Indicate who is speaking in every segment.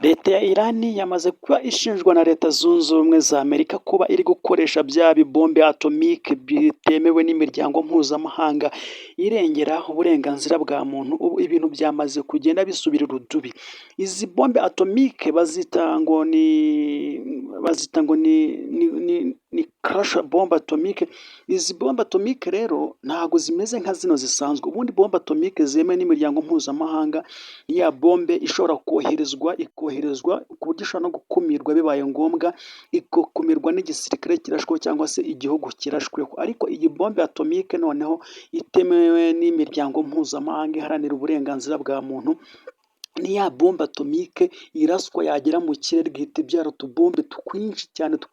Speaker 1: Leta ya Iran yamaze kuba ishinjwa na Leta Zunze Ubumwe za Amerika kuba iri gukoresha bya bibombe atomike bitemewe n'imiryango mpuzamahanga irengera uburenganzira bwa muntu. Ubu ibintu byamaze kugenda bisubira urudubi. Izi bombe atomike bazita ngo ni crash bombe atomike. Izi bombe atomike rero ntabwo zimeze nka zino zisanzwe. Ubundi bombe atomike zemewe n'imiryango mpuzamahanga, ya bombe ishobora koherezwa ku buryo ishobora no gukumirwa bibaye ngombwa, igakumirwa n'igisirikare kirashweho cyangwa se igihugu kirashweho. Ariko iyi bombe atomike noneho itemewe n'imiryango mpuzamahanga iharanira uburenganzira bwa muntu, ni ya bombe atomike iraswa yagera mu kirere igahita ibyara utubombe twinshi cyane ku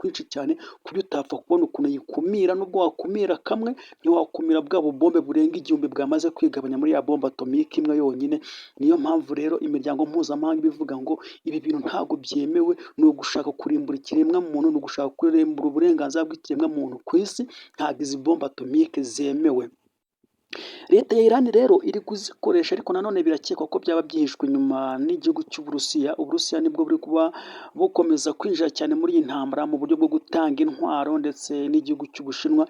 Speaker 1: buryo utapfa kubona ukuntu yikumira. Nubwo wakumira kamwe ntiwakumira bwa bubombe burenga igihumbi bwamaze kwigabanya muri ya bombe atomike imwe yonyine. Niyo mpamvu rero imiryango mpuzamahanga ibivuga ngo ibi bintu ntabwo byemewe, ni ugushaka kurimbura ikiremwa muntu, ni ugushaka kurimbura uburenganzira bw'ikiremwa muntu ku isi. Ntabwo izi bombe atomike zemewe. Leta ya Iran rero iri kuzikoresha, ariko nanone birakekwa ko byaba byihishwe inyuma n'igihugu cy'Uburusiya. Uburusiya nibwo buri kuba bukomeza kwinjira cyane muri iyi ntambara mu buryo bwo gutanga intwaro, ndetse n'igihugu cy'Ubushinwa.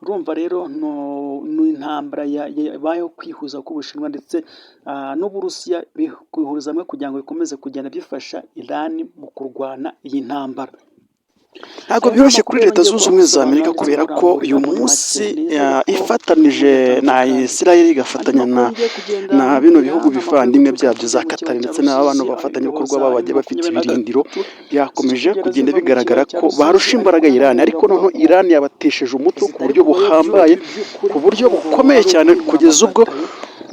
Speaker 1: Urumva rero ni intambara yabayeho kwihuza k'Ubushinwa ndetse n'Uburusiya kwihuriza hamwe kugira ngo bikomeze kugenda bifasha Iran mu kurwana iyi ntambara.
Speaker 2: Ntabwo byoroshye kuri Leta Zunze Ubumwe za Amerika, kubera ko uyu munsi ifatanije na Israel igafatanya na bino bihugu bivandimwe byabyo za Qatar, ndetse n'abana bafatanyabikorwa babo bagiye bafite ibirindiro, byakomeje kugenda bigaragara ko barusha imbaraga Iran. Ariko noneho Iran yabatesheje umutwe ku buryo buhambaye, ku buryo bukomeye cyane, kugeza ubwo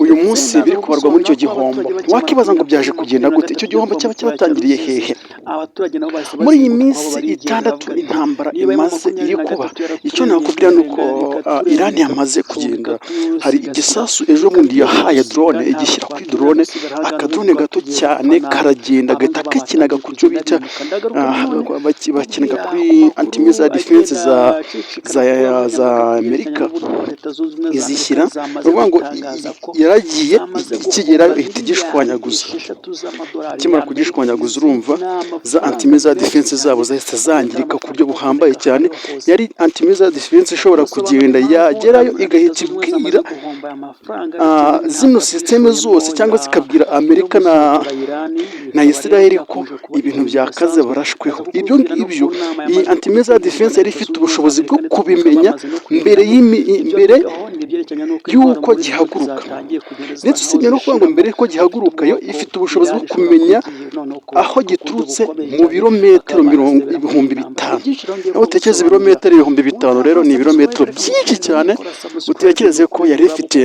Speaker 2: uyu munsi biri kubarwa muri icyo gihombo. Wakibaza ngo byaje kugenda gute? Icyo gihombo cyaba cyabatangiriye hehe? Muri iyi minsi itandatu intambara imaze iri kuba, icyo nakubwira ni uko Iran yamaze kugenda. Hari igisasu ejo bundi yahaye drone, igishyira kuri drone, akadrone gato cyane karagenda gahita kakinaga ku cyo bita bakinaga kuri anti-missile defense za Amerika, izishyira bavuga ngo yaragiye ikigera ihita igishwanyaguza. Ikimara kugishwanyaguza, urumva za anti-missile defense zabo zahise zangirika ku buryo buhambaye cyane. Yari anti-missile defense ishobora kugenda yagerayo igahita ibwira zino systeme zose, cyangwa se ikabwira Amerika na Israel ko ibintu byakaze barashweho. Ibyo ngibyo iyi anti-missile defense yari ifite ubushobozi bwo kubimenya mbere y'uko gihaguruka, ndetse usibye no kuvuga ngo mbere y'uko gihaguruka, yo ifite ubushobozi bwo kumenya aho giturutse mu birometero 5,000. Aho utekereza ibirometero 5,000 rero ni ibirometero byinshi cyane. Utekereze ko yari ifite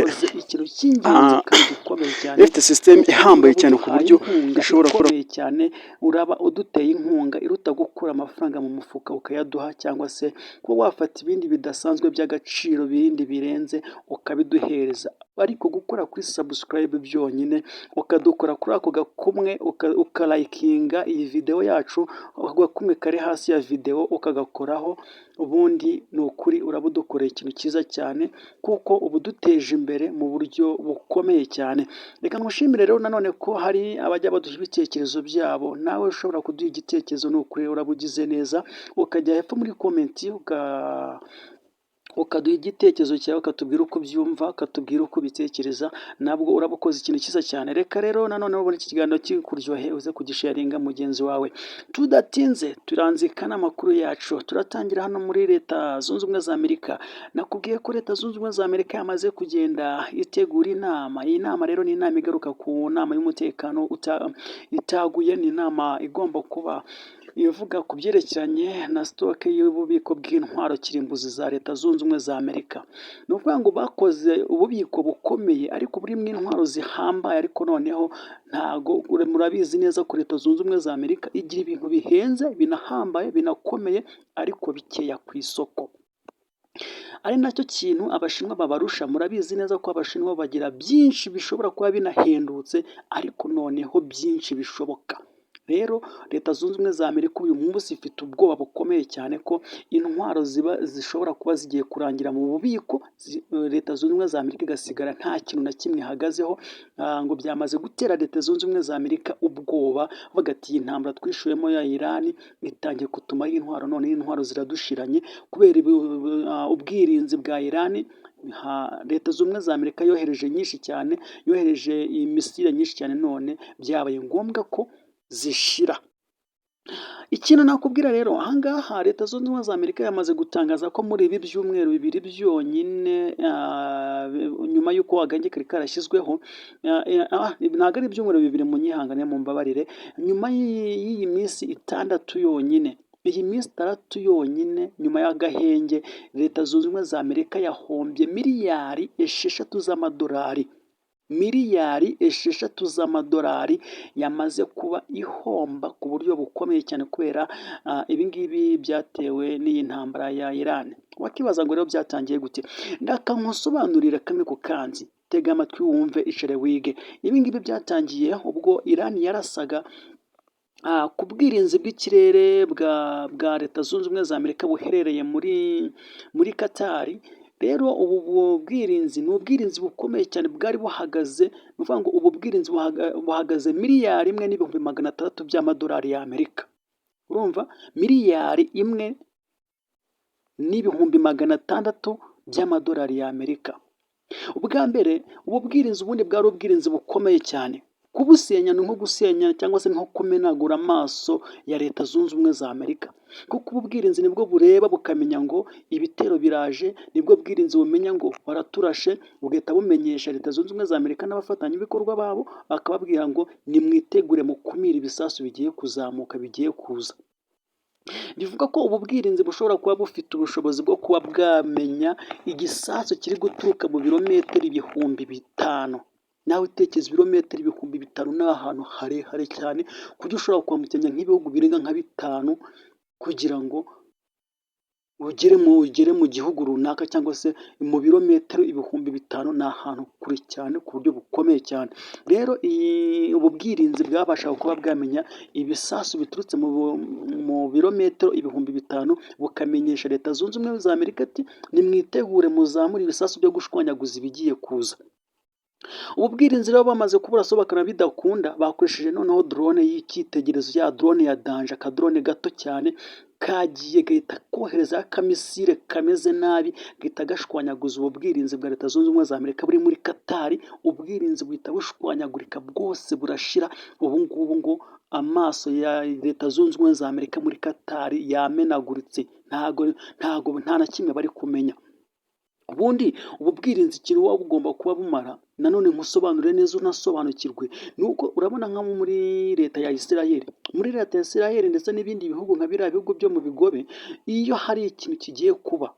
Speaker 2: system ihambaye cyane ku buryo ishobora gukora
Speaker 1: cyane. Uraba uduteye inkunga iruta gukura amafaranga mu mufuka ukayaduha, cyangwa se kuba wafata ibindi bidasanzwe by'agaciro bindi birenze ukabiduhereza. Ariko gukora kuri subscribe byonyine, ukadukora kuri ako gakumwe, ukalayikinga iyi video yacu, agakumwe kari hasi ya video ukagakoraho, ubundi ni ukuri uraba udukoreye ikintu cyiza cyane, kuko ubu duteje imbere mu buryo bukomeye cyane. Reka nkushimire rero nanone ko hari abajya baduha ibitekerezo byabo. Nawe ushobora kuduha igitekerezo, ni ukuri uraba ugize neza, ukajya hepfo muri komenti ukaduha igitekerezo cyawe, ukatubwira uko ubyumva, ukatubwira uko ubitekereza. Nabwo uraba ukoze ikintu cyiza cyane. Reka rero nanone ubona iki kiganiro kikuryoheye, uze kugisharinga mugenzi wawe. Tudatinze turanzika n'amakuru yacu. Turatangira hano muri Leta Zunze Ubumwe za Amerika. Nakubwiye ko Leta Zunze Ubumwe za Amerika yamaze kugenda itegura inama. Iyi nama rero ni inama igaruka ku nama y'umutekano itaguye. Ni inama igomba kuba ivuga ku byerekeranye na sitoke y'ububiko bw'intwaro kirimbuzi za Leta Zunze Ubumwe za Amerika. Ni ukuvuga ngo bakoze ububiko bukomeye, ariko burimo intwaro zihambaye. Ariko noneho ntago murabizi neza ko Leta Zunze Ubumwe za Amerika igira ibintu bihenze, binahambaye, binakomeye, ariko bikeya ku isoko. Ari nacyo kintu Abashinwa babarusha. Murabizi neza ko Abashinwa bagira byinshi bishobora kuba binahendutse, ariko noneho byinshi bishoboka. Rero Leta Zunze Ubumwe za Amerika uyu munsi ifite ubwoba bukomeye cyane ko intwaro zishobora kuba zigiye kurangira mu bubiko, Leta Zunze Ubumwe za Amerika igasigara nta kintu na kimwe ihagazeho, ngo byamaze gutera Leta Zunze Ubumwe za Amerika ubwoba, bavuga ati iyi ntambara twishyuyemo ya Irani itangiye kutumaho intwaro, none intwaro ziradushiranye kubera ubwirinzi bwa Irani. Leta Zunze Ubumwe za Amerika yohereje nyinshi cyane, yohereje imisile nyinshi cyane, none byabaye ngombwa ko zishira. Ikintu nakubwira rero ahangaha, Leta Zunze Ubumwe za Amerika yamaze gutangaza ko muri ibi byumweru bibiri byonyine, nyuma y'uko agahenge kari karashyizweho, ntabwo ari ibyumweru bibiri, munyihangane mumbabarire, nyuma y'iyi minsi itandatu yonyine, iyi minsi itandatu yonyine nyuma y'agahenge, Leta Zunze Ubumwe za Amerika yahombye miliyari 6 z'amadolari. Miliyari 6 z'amadolari yamaze kuba ihomba ku buryo bukomeye cyane kubera ibingibi byatewe n'iyi ntambara ya Iran. Wakibaza ngo rero byatangiye gute? Ndakankusobanurira kamwe ku kanzi, tega amatwi wumve icare wige. Ibingibi byatangiye ubwo Iran yarasaga ku bwirinzi bw'ikirere bwa Leta Zunze Ubumwe za Amerika buherereye muri Katari. Rero ubu bwirinzi ni ubwirinzi bukomeye cyane bwari buhagaze, ni ukuvuga ngo ubu bwirinzi buhagaze miliyari 1,600,000 by'amadolari y'Amerika. Urumva, miliyari 1,600,000 by'amadolari y'Amerika. Ubwa mbere ubu bwirinzi ubundi bwari ubwirinzi bukomeye cyane, kubusenya ni nko gusenya cyangwa se nko kumenagura amaso ya Leta Zunze Ubumwe za Amerika, kuko ubu bwirinzi nibwo bureba bukamenya ngo ibitero biraje, nibwo bwirinzi bumenya ngo baraturashe, bugahita bumenyesha Leta Zunze Ubumwe za Amerika n'abafatanyabikorwa babo, akababwira ngo nimwitegure mukumire ibisasu bigiye kuzamuka, bigiye kuza. Bivuga ko ubu bwirinzi bushobora kuba bufite ubushobozi bwo kuba bwamenya igisasu kiri guturuka mu birometero 5,000. Nawe utekereza ibirometero 5,000 ni ahantu harehare cyane, kuburyo ushobora kwambukanya nk'ibihugu birenga nka 5 kugira ngo ugere mu gihugu runaka, cyangwa se mu birometero 5,000 ni ahantu kure cyane ku buryo bukomeye cyane. Rero ubu bwirinzi bwabashaga kuba bwamenya ibisasu biturutse mu birometero 5,000, bukamenyesha Leta Zunze Ubumwe za Amerika ati nimwitegure muzamure ibisasu byo gushwanyaguza ibigiye kuza. Ubu bwirinzi rero bamaze kuburasobanukana bidakunda, bakoresheje noneho drone y'icyitegererezo, ya drone ya danje, akadrone gato cyane kagiye gahita kohereza akamisire kameze nabi, gahita gashwanyaguza ubu bwirinzi bwa Leta Zunze Ubumwe za Amerika buri muri Katari. Ubwirinzi buhita bushwanyagurika bwose burashira. Ubu ngubu ngo amaso ya Leta Zunze Ubumwe za Amerika muri Katari yamenaguritse, nta na kimwe bari kumenya. Ubundi ubu bwirinzi ikintu buba bugomba kuba bumara, nanone nkusobanure neza unasobanukirwe, nuko urabona nko muri Leta ya Isiraheli, muri Leta ya Isiraheli ndetse n'ibindi bihugu nka biriya bihugu byo mu bigobe, iyo hari ikintu kigiye kuba,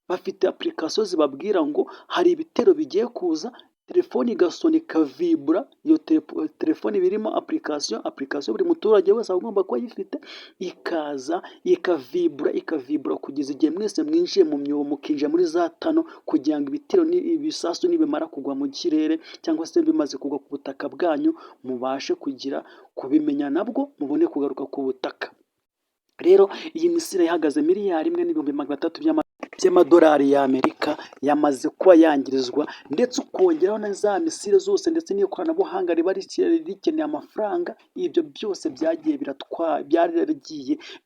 Speaker 1: bafite application zibabwira ngo hari ibitero bigiye kuza, telefoni igasona ikavibura. Iyo telefoni birimo application buri muturage wese agomba kuba ayifite, ikaza ikavibura kugeza igihe mwese mwinjiye mu myobo, mukinjira muri za tano, kugira ngo ibitero ibisasu nibimara kugwa mu kirere cyangwa se bimaze kugwa ku butaka bwanyu, mubashe kubimenya nabwo mubone kugaruka ku butaka. Rero iyi misile ihagaze miliyari 1,600,000 by'amadolari y'Amerika yamaze kuba yangirizwa, ndetse ukongeraho na za misile zose ndetse n'ikoranabuhanga riba rikeneye amafaranga. Ibyo byose byaragiye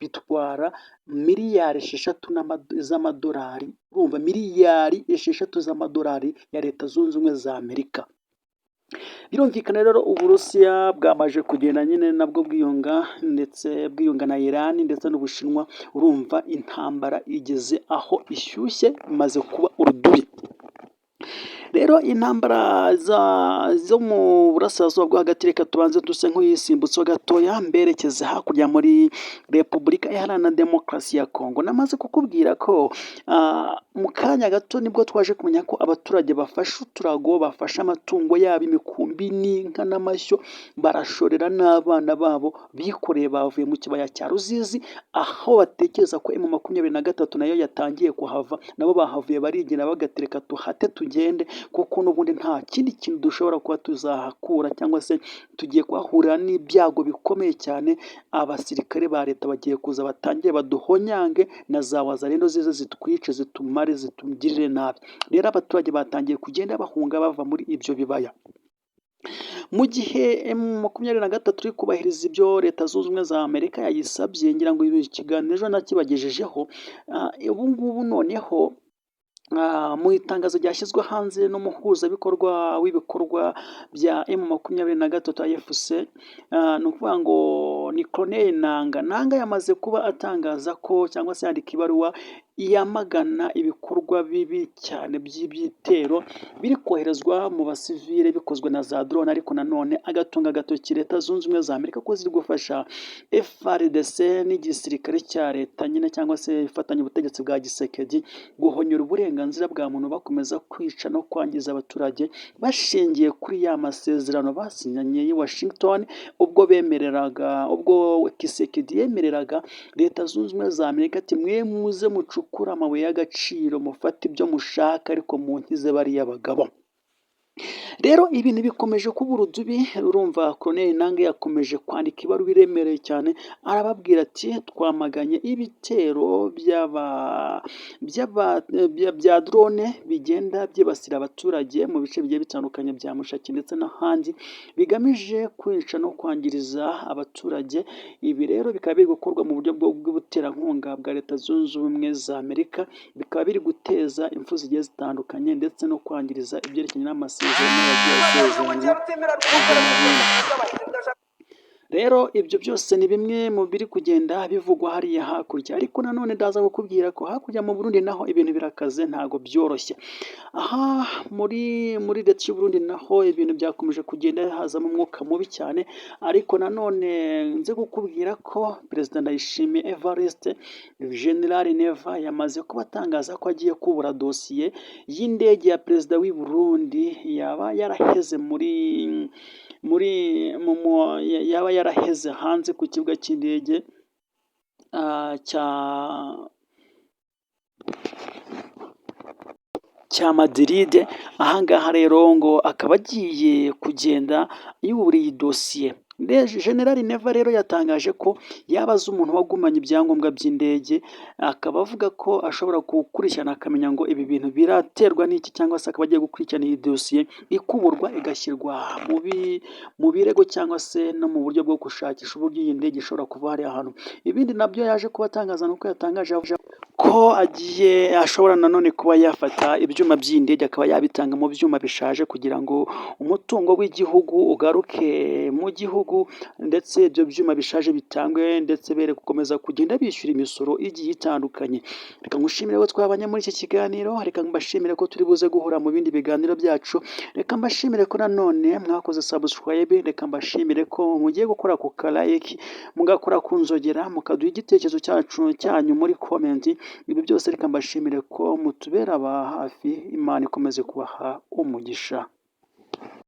Speaker 1: bitwara miliyari 6 z'amadolari. Urumva, miliyari 6 z'amadolari ya Leta Zunze Ubumwe za Amerika. Birumvikana rero Uburusiya bwamaje kugenda nyine nabwo bwiyunga na Iran ndetse n'Ubushinwa. Urumva intambara igeze aho ishyushye, imaze kuba urudubi. Rero intambara zo mu burasirazuba bwo hagati, reka tubanze duse nk'uyisimbutseho gatoya, mberekeze hakurya muri Repubulika Iharanira Demokarasi ya Kongo. Namaze kukubwira ko mu kanya gato nibwo twaje kumenya ko abaturage bafashe uturago, bafashe amatungo yabo, imikumbi n'inka n'amashyo, barashorera n'abana babo bikoreye, bavuye mu kibaya cya Ruzizi, aho batekereza ko M23 nayo yatangiye kuhava. Nabo bahavuye barigena bagatereka tuhate tugende, kuko n'ubundi nta kindi kintu dushobora kuba tuzahakura cyangwa se tugiye kuhahurira n'ibyago bikomeye cyane. Abasirikare ba leta bagiye kuza batangire baduhonyange na za wazalendo zize zitwice, zitumare, zitugirire nabi. Rero abaturage batangiye kugenda bahunga bava muri ibyo bibaya. Mu gihe M23 iri kubahiriza ibyo Leta Zunze Ubumwe za Amerika yayisabye, ngira ngo ibi kiganiro ejo nakibagejejeho, ubu ngubu noneho mu itangazo ryashyizwe hanze n'umuhuzabikorwa w'ibikorwa bya M23 AFC, ni ukuvuga ngo ni Colonel Nanga yamaze kuba atangaza ko cyangwa se yandika ibaruwa yamagana ibikorwa bibi cyane by'ibitero biri koherezwa mu basivile bikozwe na za drone, ariko nanone agatunga agatoki Leta Zunze Ubumwe za Amerika ko ziri gufasha FARDC n'igisirikare cya leta nyine cyangwa se ifatanya ubutegetsi bwa Gisekedi guhonyora uburenganzira bwa muntu, bakomeza kwica no kwangiza abaturage bashingiye kuri ya masezerano basinyanye i Washington, ubwo Gisekedi yemereraga Leta Zunze Ubumwe za Amerika ati mwe muze mucukura amabuye y'agaciro, mufate ibyo mushaka ariko munkize bariya bagabo. Rero ibintu bikomeje kuba urudubi. Urumva Colonel Nange yakomeje kwandika ibaruwa iremereye cyane, arababwira ati twamaganye ibitero bya drone bigenda byibasira abaturage mu bice bigiye bitandukanye bya Mushaki ndetse n'ahandi, bigamije kwica no kwangiriza abaturage. Ibi rero bikaba biri gukorwa mu buryo bw'ubuterankunga bwa Leta Zunze Ubumwe za Amerika, bikaba biri guteza impfu zigiye zitandukanye ndetse no kwangiriza ibyerekeranye n'amasezerano Rero ibyo byose ni bimwe mu biri kugenda bivugwa hariya hakurya, ariko nanone ndaza kukubwira ko hakurya mu Burundi naho ibintu birakaze, ntago byoroshye. Aha muri leta y'u Burundi naho ibintu byakomeje kugenda hazamo umwuka mubi cyane, ariko nanone nze kukubwira ko Perezida Ndayishimiye Evariste General Neva yamaze kuba atangaza ko agiye kubura dosiye y'indege ya Perezida w'i Burundi yaba yaraheze yaba yaraheze hanze ku kibuga cy'indege cya Madrid. Ahangaha rero ngo akaba agiye kugenda yuburiye iyi dosiye. General Neva rero yatangaje ko yaba azi umuntu wagumanye ibyangombwa by'indege, akaba avuga ko ashobora gukurikirana akamenya ngo ibi bintu biraterwa n'iki, cyangwa se akaba agiye gukurikirana iyi dosiye ikuburwa igashyirwa mu birego cyangwa se no mu buryo bwo gushakisha uburyo iyi ndege ishobora kuva hariya hantu. Ibindi nabyo yaje kuba atangaza nuko yatangaje ko ashobora nanone kuba yafata ibyuma by'indege akaba yabitanga mu byuma bishaje kugira ngo umutungo w'igihugu ugaruke mu gihugu, ndetse ibyo byuma bishaje bitangwe ndetse bere gukomeza kugenda bishyura imisoro igiye itandukanye. Reka ngushimire ko twabanye muri iki kiganiro, reka mbashimire ko turi buze guhura mu bindi biganiro byacu, reka mbashimire ko nanone mwakoze subscribe, reka mbashimire ko mugiye gukora ku like, mugakora ku nzogera, mukaduha igitekerezo cyanyu muri comment. Ibi byose reka mbashimire ko mutubera aba hafi. Imana ikomeze kubaha umugisha.